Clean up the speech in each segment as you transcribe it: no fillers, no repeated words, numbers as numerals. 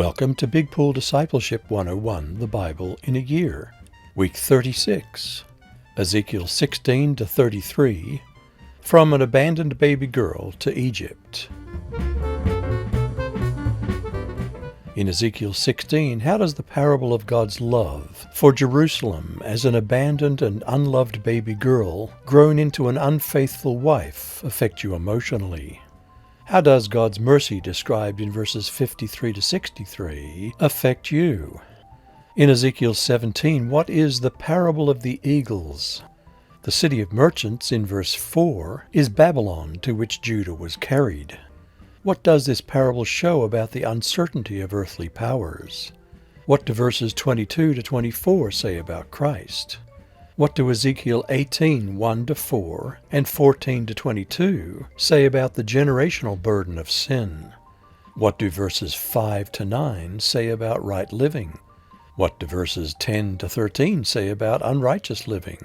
Welcome to Big Pool Discipleship 101, the Bible in a Year. Week 36, Ezekiel 16 to 33, From an Abandoned Baby Girl to Egypt. In Ezekiel 16, how does the parable of God's love for Jerusalem as an abandoned and unloved baby girl grown into an unfaithful wife affect you emotionally? How does God's mercy described in verses 53 to 63 affect you? In Ezekiel 17, what is the parable of the eagles? The city of merchants in verse 4 is Babylon, to which Judah was carried. What does this parable show about the uncertainty of earthly powers? What do verses 22 to 24 say about Christ? What do Ezekiel 18, 1 to 4 and 14 to 22 say about the generational burden of sin? What do verses 5 to 9 say about right living? What do verses 10 to 13 say about unrighteous living?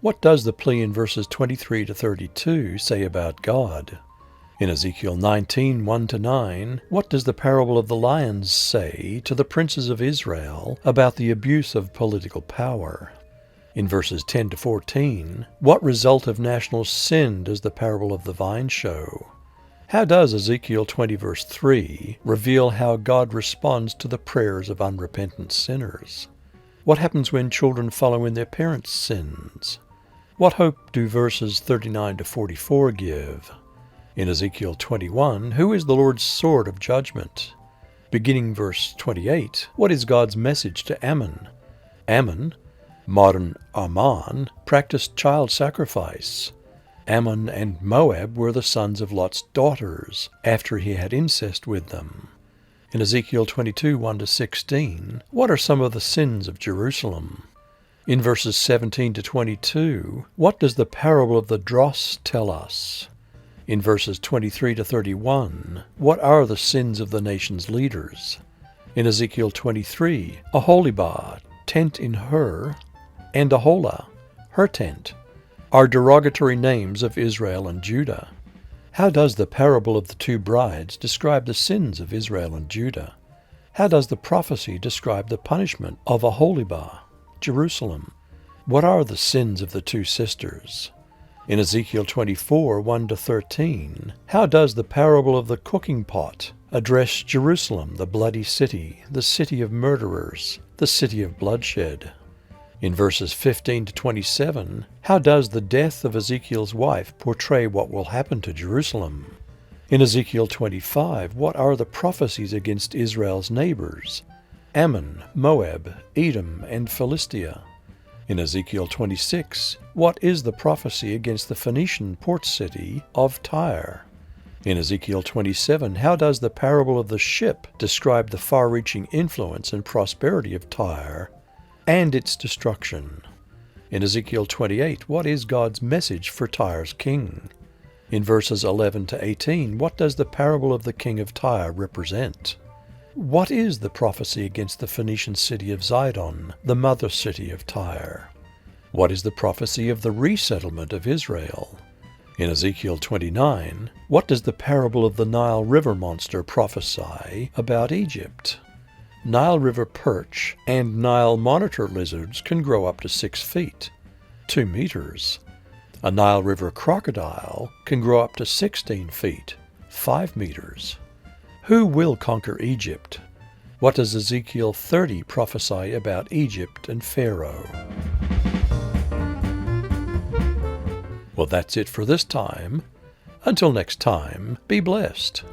What does the plea in verses 23 to 32 say about God? In Ezekiel 19, 1 to 9, what does the parable of the lions say to the princes of Israel about the abuse of political power? In verses 10 to 14, what result of national sin does the parable of the vine show? How does Ezekiel 20 verse 3 reveal how God responds to the prayers of unrepentant sinners? What happens when children follow in their parents' sins? What hope do verses 39 to 44 give? In Ezekiel 21, who is the Lord's sword of judgment? Beginning verse 28, what is God's message to Ammon? Ammon, modern Ammon, practiced child sacrifice. Ammon and Moab were the sons of Lot's daughters, after he had incest with them. In Ezekiel 22, 1 to 16, what are some of the sins of Jerusalem? In verses 17 to 22, what does the parable of the dross tell us? In verses 23 to 31, what are the sins of the nation's leaders? In Ezekiel 23, Aholibah, tent in her, and Aholah, her tent, are derogatory names of Israel and Judah. How does the parable of the two brides describe the sins of Israel and Judah? How does the prophecy describe the punishment of Aholibah, Jerusalem? What are the sins of the two sisters? In Ezekiel 24, 1 to 13, how does the parable of the cooking pot address Jerusalem, the bloody city of murderers, the city of bloodshed? In verses 15 to 27, how does the death of Ezekiel's wife portray what will happen to Jerusalem? In Ezekiel 25, what are the prophecies against Israel's neighbors? Ammon, Moab, Edom, and Philistia. In Ezekiel 26, what is the prophecy against the Phoenician port city of Tyre? In Ezekiel 27, how does the parable of the ship describe the far-reaching influence and prosperity of Tyre and its destruction? In Ezekiel 28, what is God's message for Tyre's king? In verses 11 to 18, what does the parable of the king of Tyre represent? What is the prophecy against the Phoenician city of Zidon, the mother city of Tyre? What is the prophecy of the resettlement of Israel? In Ezekiel 29, what does the parable of the Nile River monster prophesy about Egypt? Nile River perch and Nile monitor lizards can grow up to 6 feet, 2 meters. A Nile River crocodile can grow up to 16 feet, 5 meters. Who will conquer Egypt? What does Ezekiel 30 prophesy about Egypt and Pharaoh? Well, that's it for this time. Until next time, be blessed.